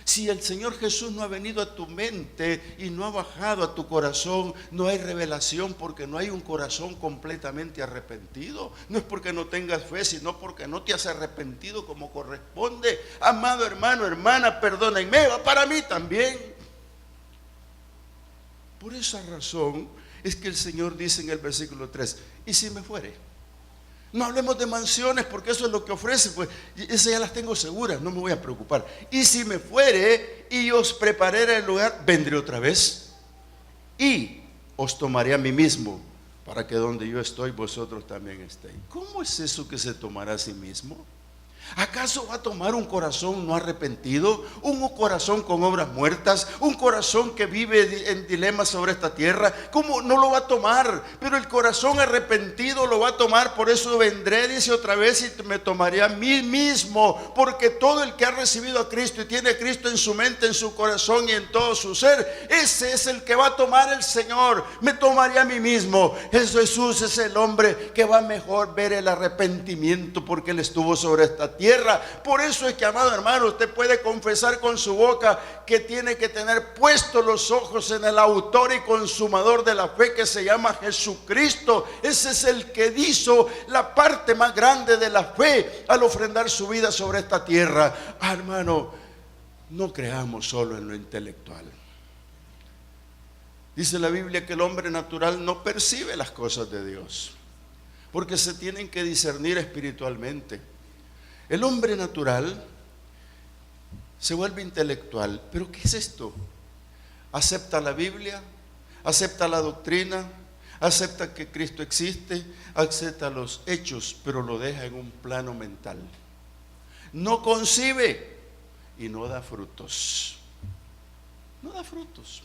Si el Señor Jesús no ha venido a tu mente y no ha bajado a tu corazón, no hay revelación, porque no hay un corazón completamente arrepentido. No es porque no tengas fe, sino porque no te has arrepentido como corresponde. Amado hermano, hermana, perdónenme, va para mí también. Por esa razón es que el Señor dice en el versículo 3, ¿y si me fuere? No hablemos de mansiones, porque eso es lo que ofrece, pues esas ya las tengo seguras, no me voy a preocupar. Y si me fuere y os prepararé el lugar, vendré otra vez y os tomaré a mí mismo, para que donde yo estoy vosotros también estéis. ¿Cómo es eso que se tomará a sí mismo? ¿Acaso va a tomar un corazón no arrepentido? ¿Un corazón con obras muertas? ¿Un corazón que vive en dilemas sobre esta tierra? ¿Cómo no lo va a tomar? Pero el corazón arrepentido lo va a tomar. Por eso vendré, dice otra vez, y me tomaré a mí mismo. Porque todo el que ha recibido a Cristo y tiene a Cristo en su mente, en su corazón y en todo su ser, ese es el que va a tomar el Señor. Me tomaré a mí mismo. Jesús es el hombre que va mejor ver el arrepentimiento, porque él estuvo sobre esta tierra. Por eso es que, amado hermano, usted puede confesar con su boca que tiene que tener puestos los ojos en el autor y consumador de la fe, que se llama Jesucristo. Ese es el que hizo la parte más grande de la fe al ofrendar su vida sobre esta tierra. Hermano, no creamos solo en lo intelectual. Dice la Biblia que el hombre natural no percibe las cosas de Dios, porque se tienen que discernir espiritualmente. El hombre natural se vuelve intelectual. ¿Pero qué es esto? Acepta la Biblia, acepta la doctrina, acepta que Cristo existe, acepta los hechos, pero lo deja en un plano mental. No concibe y no da frutos. No da frutos.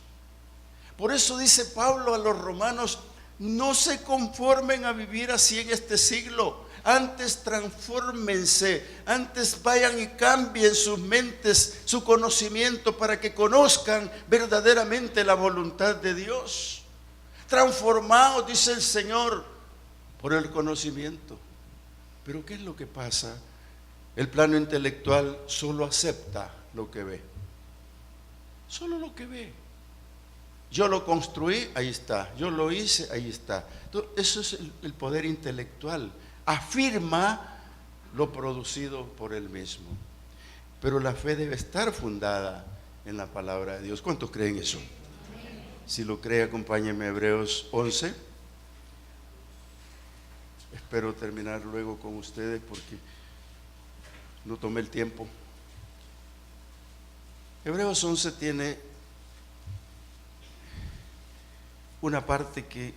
Por eso dice Pablo a los romanos: no se conformen a vivir así en este siglo. Antes transfórmense, antes vayan y cambien sus mentes, su conocimiento, para que conozcan verdaderamente la voluntad de Dios. Transformados, dice el Señor, por el conocimiento. Pero ¿qué es lo que pasa? El plano intelectual solo acepta lo que ve. Solo lo que ve. Yo lo construí, ahí está. Yo lo hice, ahí está. Entonces, eso es el poder intelectual. Afirma lo producido por él mismo. Pero la fe debe estar fundada en la palabra de Dios. ¿Cuántos creen eso? Si lo cree, acompáñenme a Hebreos 11. Espero terminar luego con ustedes porque no tomé el tiempo. Hebreos 11 tiene una parte que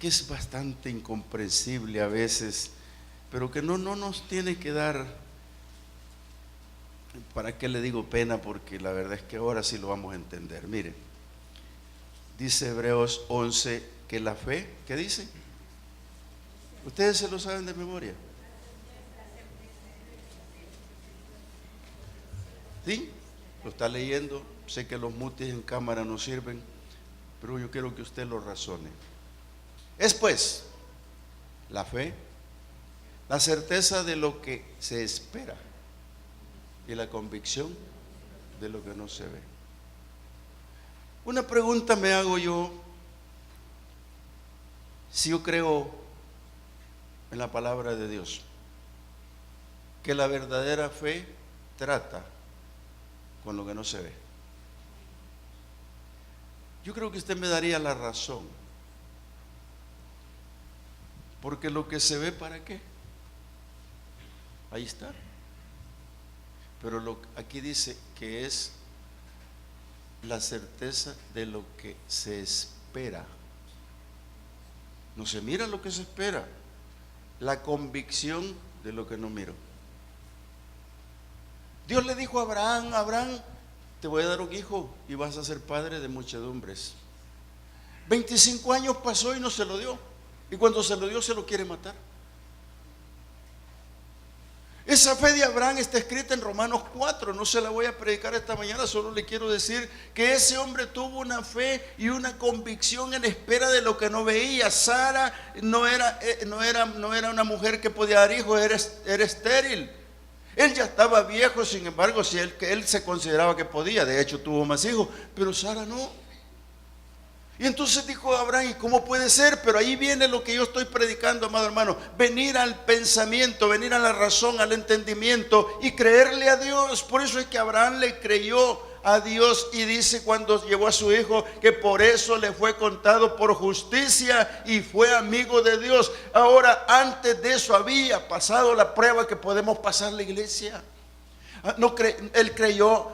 es bastante incomprensible a veces, pero que no nos tiene que dar, ¿para qué le digo pena? Porque la verdad es que ahora sí lo vamos a entender. Miren, dice Hebreos 11 que la fe, ¿qué dice? ¿Ustedes se lo saben de memoria? ¿Sí? Lo está leyendo. Sé que los mutis en cámara no sirven, pero yo quiero que usted lo razone. Es pues la fe, la certeza de lo que se espera y la convicción de lo que no se ve. Una pregunta me hago yo: si yo creo en la palabra de Dios, que la verdadera fe trata con lo que no se ve, yo creo que usted me daría la razón, porque lo que se ve, ¿para qué? Ahí está. Pero aquí dice que es la certeza de lo que se espera. No se mira lo que se espera, la convicción de lo que no miro. Dios le dijo a Abraham: Abraham, te voy a dar un hijo y vas a ser padre de muchedumbres. 25 años pasó y no se lo dio, y cuando se lo dio se lo quiere matar. Esa fe de Abraham está escrita en Romanos 4, no se la voy a predicar esta mañana, solo le quiero decir que ese hombre tuvo una fe y una convicción en espera de lo que no veía. Sara no era una mujer que podía dar hijos, era estéril. Él ya estaba viejo, sin embargo, él se consideraba que podía, de hecho tuvo más hijos, pero Sara no. Y entonces dijo Abraham: ¿y cómo puede ser? Pero ahí viene lo que yo estoy predicando, amado hermano: venir al pensamiento, venir a la razón, al entendimiento y creerle a Dios. Por eso es que Abraham le creyó a Dios, y dice cuando llevó a su hijo que por eso le fue contado por justicia y fue amigo de Dios. Ahora, antes de eso había pasado la prueba que podemos pasar la iglesia. Él creyó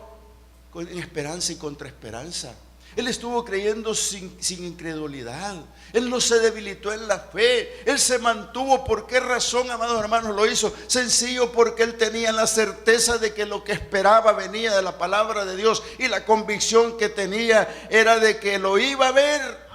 en esperanza y contra esperanza. Él estuvo creyendo sin incredulidad. Él no se debilitó en la fe. Él se mantuvo. ¿Por qué razón, amados hermanos, lo hizo? Sencillo, porque él tenía la certeza de que lo que esperaba venía de la palabra de Dios. Y la convicción que tenía era de que lo iba a ver.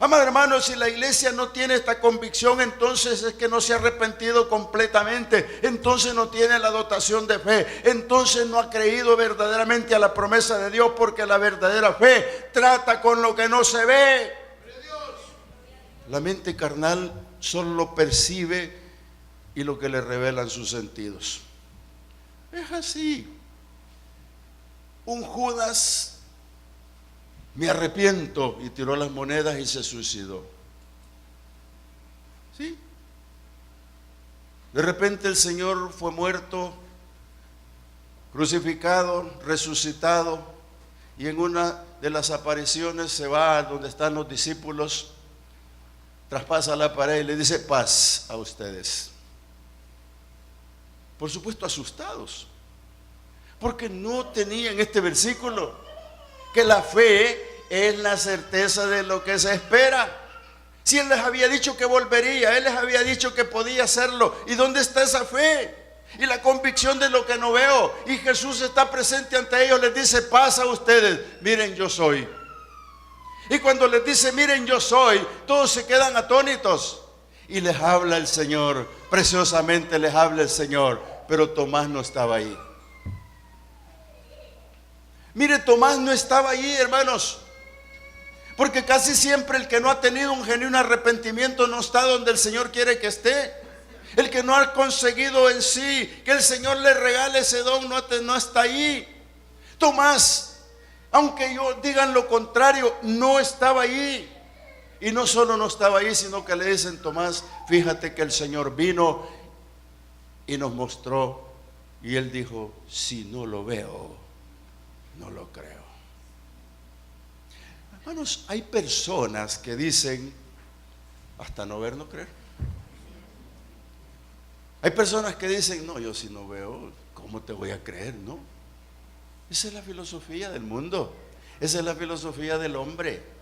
Amados hermanos, si la iglesia no tiene esta convicción, entonces es que no se ha arrepentido completamente. Entonces no tiene la dotación de fe. Entonces no ha creído verdaderamente a la promesa de Dios, porque la verdadera fe trata con lo que no se ve. La mente carnal solo lo percibe y lo que le revelan sus sentidos. Es así. Un Judas: me arrepiento, y tiró las monedas y se suicidó. ¿Sí? De repente el Señor fue muerto, crucificado, resucitado, y en una de las apariciones se va a donde están los discípulos, traspasa la pared y le dice: paz a ustedes. Por supuesto asustados, porque no tenían este versículo, que la fe es la certeza de lo que se espera. Si Él les había dicho que volvería, Él les había dicho que podía hacerlo. ¿Y dónde está esa fe? Y la convicción de lo que no veo. Y Jesús está presente ante ellos, les dice: pasa a ustedes, miren, yo soy. Y cuando les dice: miren, yo soy, todos se quedan atónitos. Y les habla el Señor, preciosamente les habla el Señor. Pero Tomás no estaba ahí. Mire, Tomás no estaba allí, hermanos, porque casi siempre el que no ha tenido un genuino arrepentimiento no está donde el Señor quiere que esté. El que no ha conseguido en sí que el Señor le regale ese don no está allí. Tomás, aunque digan lo contrario, no estaba allí. Y no solo no estaba allí, sino que le dicen: Tomás, fíjate que el Señor vino y nos mostró. Y él dijo: si no lo veo, no lo creo. Hermanos, hay personas que dicen: hasta no ver, no creer. Hay personas que dicen: no, yo si no veo, ¿cómo te voy a creer? No. Esa es la filosofía del mundo. Esa es la filosofía del hombre.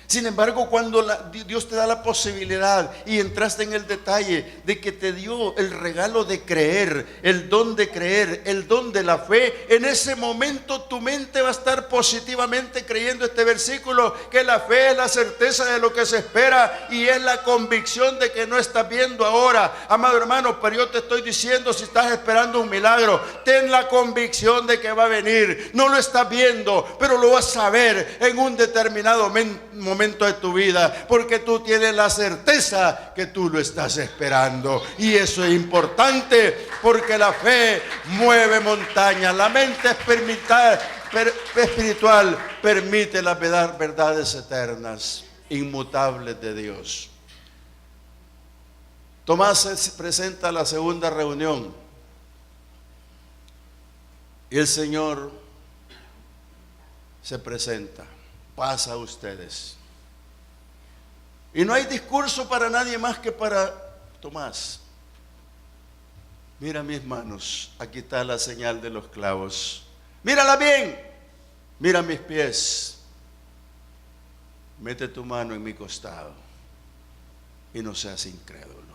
Sin embargo, cuando Dios te da la posibilidad y entraste en el detalle de que te dio el regalo de creer, el don de creer, el don de la fe, en ese momento tu mente va a estar positivamente creyendo este versículo, que la fe es la certeza de lo que se espera y es la convicción de que no estás viendo ahora. Amado hermano, pero yo te estoy diciendo, si estás esperando un milagro, ten la convicción de que va a venir. No lo estás viendo, pero lo vas a ver en un determinado momento de tu vida, porque tú tienes la certeza que tú lo estás esperando. Y eso es importante, porque la fe mueve montañas. La mente espiritual permite las verdades eternas, inmutables de Dios. Tomás se presenta a la segunda reunión y el Señor se presenta: pasa a ustedes. Y no hay discurso para nadie más que para Tomás. Mira mis manos, aquí está la señal de los clavos. Mírala bien, mira mis pies. Mete tu mano en mi costado y no seas incrédulo.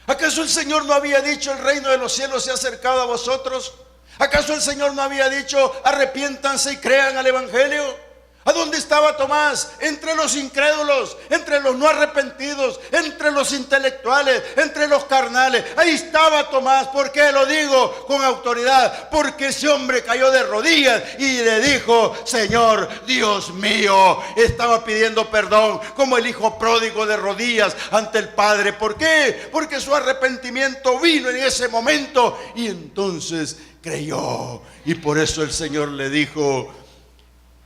¿Acaso el Señor no había dicho: el reino de los cielos se ha acercado a vosotros? ¿Acaso el Señor no había dicho: arrepiéntanse y crean al Evangelio? ¿A dónde estaba Tomás? Entre los incrédulos, entre los no arrepentidos, entre los intelectuales, entre los carnales. Ahí estaba Tomás. ¿Por qué lo digo con autoridad? Porque ese hombre cayó de rodillas y le dijo: Señor, Dios mío. Estaba pidiendo perdón, como el hijo pródigo de rodillas ante el Padre. ¿Por qué? Porque su arrepentimiento vino en ese momento y entonces creyó. Y por eso el Señor le dijo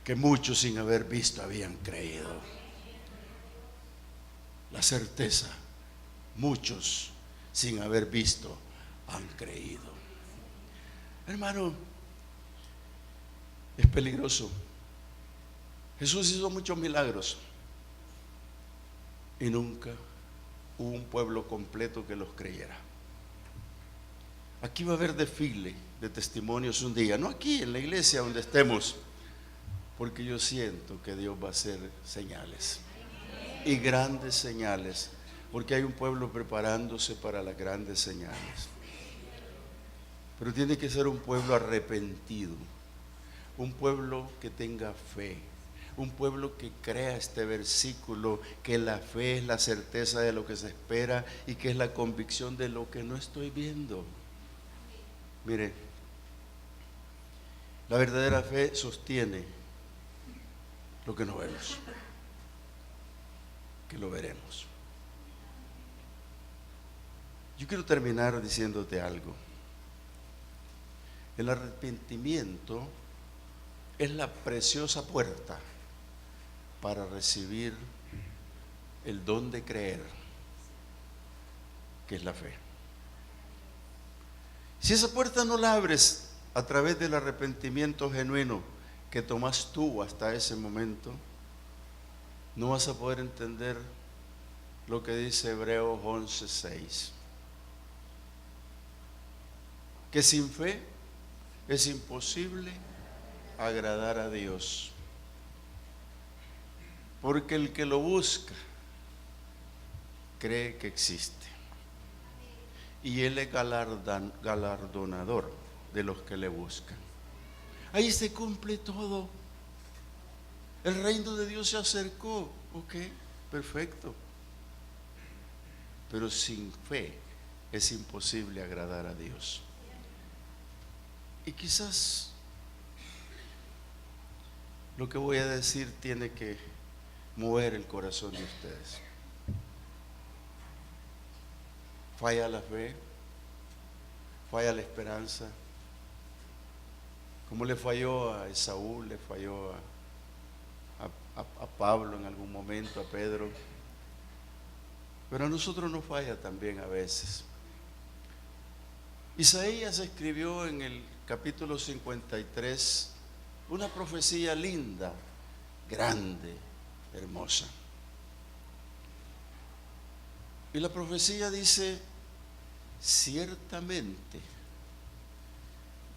que muchos sin haber visto habían creído. La certeza, muchos sin haber visto han creído. Hermano, es peligroso. Jesús hizo muchos milagros y nunca hubo un pueblo completo que los creyera. Aquí va a haber desfile de testimonios un día, no aquí en la iglesia donde estemos, porque yo siento que Dios va a hacer señales y grandes señales, porque hay un pueblo preparándose para las grandes señales. Pero tiene que ser un pueblo arrepentido, un pueblo que tenga fe, un pueblo que crea este versículo, que la fe es la certeza de lo que se espera y que es la convicción de lo que no estoy viendo. Mire, la verdadera fe sostiene lo que no vemos, que lo veremos. Yo quiero terminar diciéndote algo. El arrepentimiento es la preciosa puerta para recibir el don de creer, que es la fe. Si esa puerta no la abres a través del arrepentimiento genuino que tomas tú hasta ese momento, no vas a poder entender lo que dice Hebreos 11:6, que sin fe es imposible agradar a Dios, porque el que lo busca cree que existe y Él es galardonador de los que le buscan. Ahí se cumple todo. El reino de Dios se acercó. Ok, perfecto. Pero sin fe es imposible agradar a Dios. Y quizás lo que voy a decir tiene que mover el corazón de ustedes. Falla la fe, falla la esperanza, como le falló a Esaú, le falló a Pablo en algún momento, a Pedro, pero a nosotros nos falla también a veces. Isaías escribió en el capítulo 53 una profecía linda, grande, hermosa. Y la profecía dice: ciertamente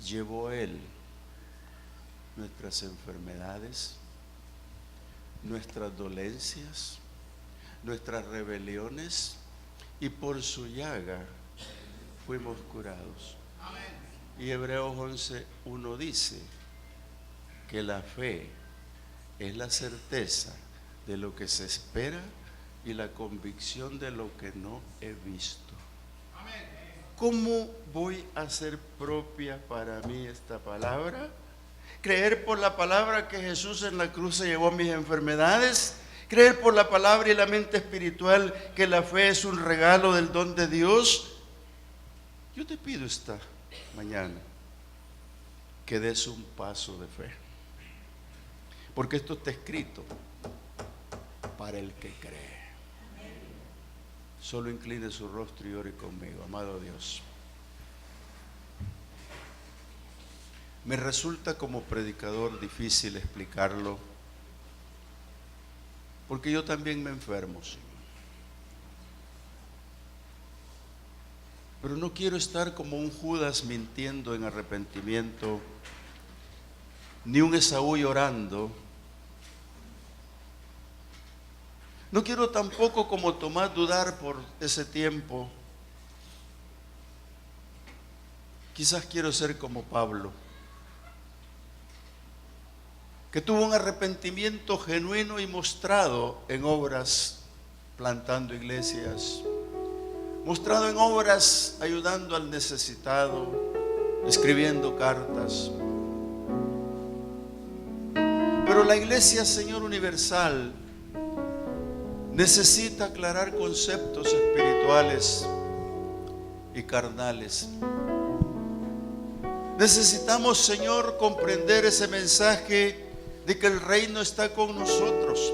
llevó Él nuestras enfermedades, nuestras dolencias, nuestras rebeliones, y por su llaga fuimos curados. Y Hebreos 11:1 dice que la fe es la certeza de lo que se espera y la convicción de lo que no he visto. ¿Cómo voy a hacer propia para mí esta palabra? Creer por la palabra que Jesús en la cruz se llevó mis enfermedades. Creer por la palabra y la mente espiritual que la fe es un regalo del don de Dios. Yo te pido esta mañana que des un paso de fe, porque esto está escrito para el que cree. Solo incline su rostro y ore conmigo. Amado Dios, me resulta como predicador difícil explicarlo, porque yo también me enfermo, Señor. Pero no quiero estar como un Judas mintiendo en arrepentimiento, ni un Esaú llorando. No quiero tampoco como Tomás dudar por ese tiempo. Quizás quiero ser como Pablo, que tuvo un arrepentimiento genuino y mostrado en obras, plantando iglesias, mostrado en obras, ayudando al necesitado, escribiendo cartas. Pero la iglesia, Señor universal, necesita aclarar conceptos espirituales y carnales. Necesitamos, Señor, comprender ese mensaje de que el reino está con nosotros.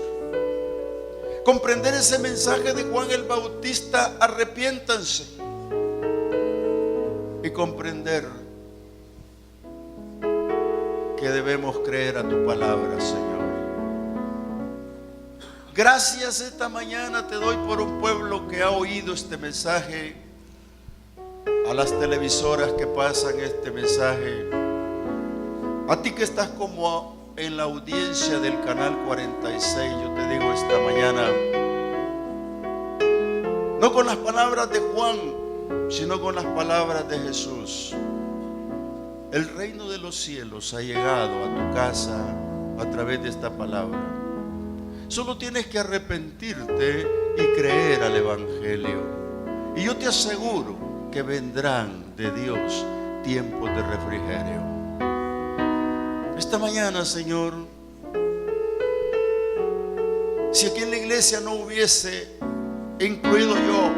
Comprender ese mensaje de Juan el Bautista: arrepiéntanse. Y comprender que debemos creer a tu palabra, Señor. Gracias esta mañana te doy por un pueblo que ha oído este mensaje, a las televisoras que pasan este mensaje, a ti que estás como en la audiencia del canal 46, yo te digo esta mañana, no con las palabras de Juan, sino con las palabras de Jesús. El reino de los cielos ha llegado a tu casa a través de esta palabra. Solo tienes que arrepentirte y creer al Evangelio. Y yo te aseguro que vendrán de Dios tiempos de refrigerio. Esta mañana, Señor, si aquí en la iglesia no hubiese incluido yo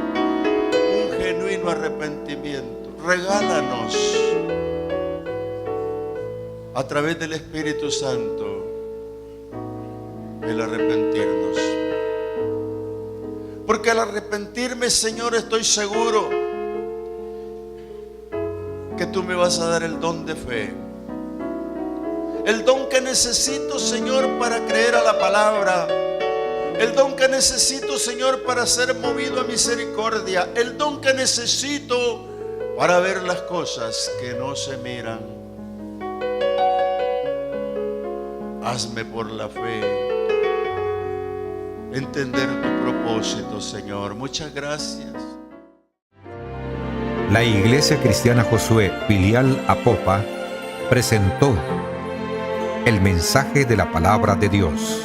un genuino arrepentimiento, regálanos a través del Espíritu Santo el arrepentirnos. Porque al arrepentirme, Señor, estoy seguro que tú me vas a dar el don de fe. El don que necesito, Señor, para creer a la palabra. El don que necesito, Señor, para ser movido a misericordia. El don que necesito para ver las cosas que no se miran. Hazme por la fe entender tu propósito, Señor. Muchas gracias. La Iglesia Cristiana Josué, filial Apopa, presentó el mensaje de la palabra de Dios.